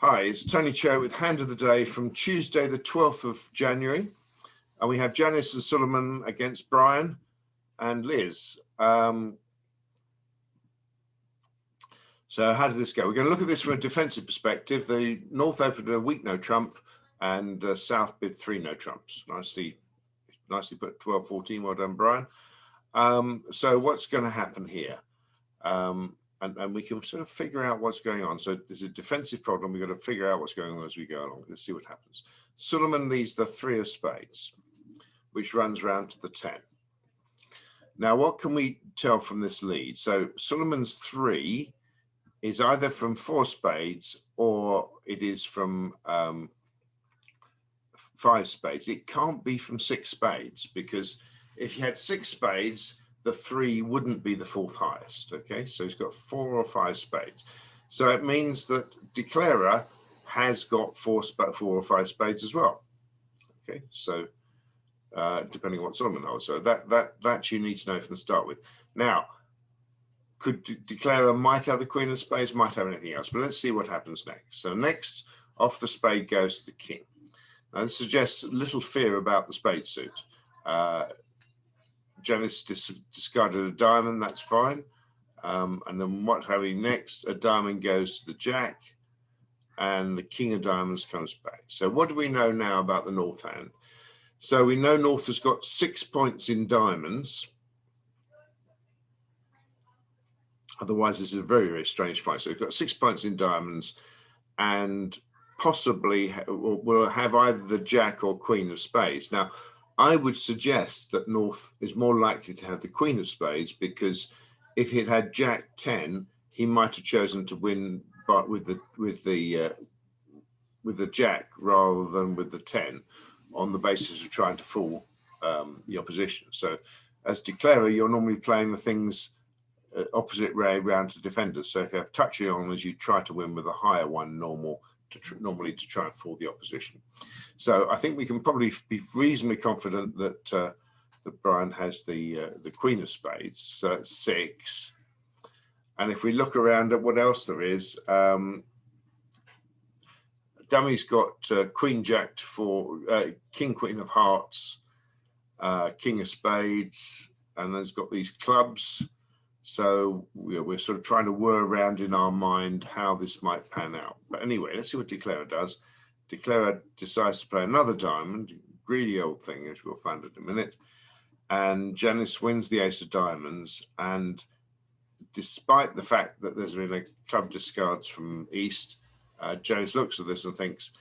Hi, it's Tony Cho with Hand of the Day from Tuesday, the 12th of January. And we have Janice and Suleiman against Brian and Liz. So how did this go? We're going to look at this from a defensive perspective. The North opened a weak no trump and South bid 3 no trumps. Nicely put 12-14. Well done, Brian. So what's going to happen here? And we can sort of figure out what's going on. So there's a defensive problem. We've got to figure out what's going on as we go along. Let's see what happens. Suleiman leads the 3 of spades, which runs round to the 10. Now, what can we tell from this lead? So Suleiman's 3 is either from 4 spades or it is from 5 spades. It can't be from 6 spades, because if you had 6 spades, the 3 wouldn't be the 4th highest. Okay, so he's got 4 or 5 spades. So it means that declarer has got 4 or 5 spades as well. Okay, so depending on what Suleiman holds. So that you need to know from the start with. Now, could declarer might have the queen of spades, might have anything else, but let's see what happens next. So next, off the spade goes the king. Now this suggests little fear about the spade suit. Janice discarded a diamond, that's fine. And then what have we next? A diamond goes to the jack and the king of diamonds comes back. So what do we know now about the North hand? So we know North has got 6 points in diamonds. Otherwise, this is a very, very strange point. So we've got 6 points in diamonds and possibly will have either the jack or queen of spades. Now, I would suggest that North is more likely to have the queen of spades, because if he'd had jack 10, he might have chosen to win but with the jack rather than with the 10, on the basis of trying to fool the opposition. So as declarer, you're normally playing the things opposite way round to defenders. So if you have touchy honors, you try to win with a higher one normally to try and fool the opposition. So I think we can probably be reasonably confident that that Brian has the queen of spades. So that's 6. And if we look around at what else there is, Dummy's got queen jack for king queen of hearts, king of spades, and then it's got these clubs. So we're sort of trying to whir around in our mind how this might pan out. But anyway, let's see what declarer does. Declarer decides to play another diamond, greedy old thing, as we'll find in a minute. And Janice wins the ace of diamonds. And despite the fact that there's been a club discards from East, Janice looks at this and thinks,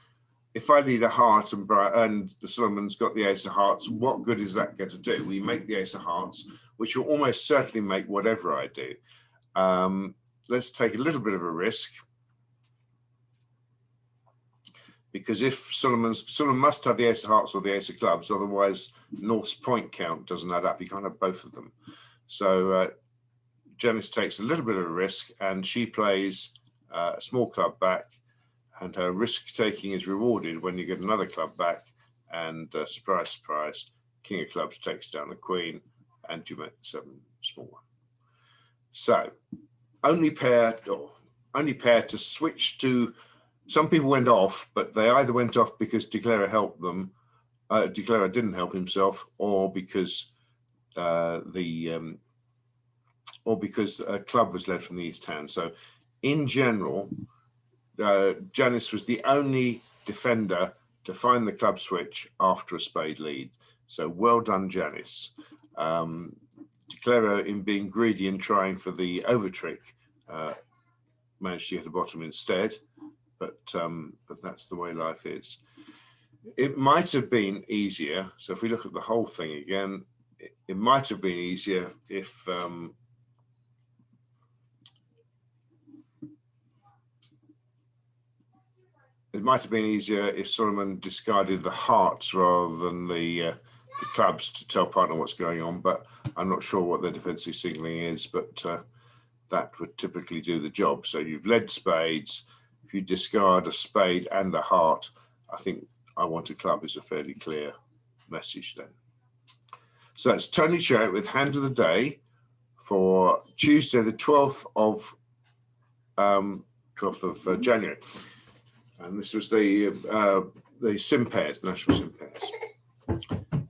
if I lead a heart and Suleiman's got the ace of hearts, what good is that going to do? We make the ace of hearts, which will almost certainly make whatever I do. Let's take a little bit of a risk, because if Suleiman must have the ace of hearts or the ace of clubs, otherwise North's point count doesn't add up. You can't have both of them. So Janice takes a little bit of a risk and she plays a small club back, and her risk taking is rewarded when you get another club back, and surprise, surprise, king of clubs takes down the queen and you make the 7 small one. So only pair to switch to. Some people went off, but they either went off because declarer helped them, declarer didn't help himself, or because a club was led from the East hand. So in general, Janice was the only defender to find the club switch after a spade lead. So well done, Janice. Declarer, in being greedy and trying for the over trick, managed to get a bottom instead. But that's the way life is. It might have been easier. So if we look at the whole thing again, it might have been easier if Suleiman discarded the hearts rather than the clubs to tell partner what's going on. But I'm not sure what their defensive signaling is, but that would typically do the job. So you've led spades. If you discard a spade and a heart, I think I want a club is a fairly clear message then. So that's Tony Cho with Hand of the Day for Tuesday, the 12th of January. And this was the sim pairs, the national sim pairs.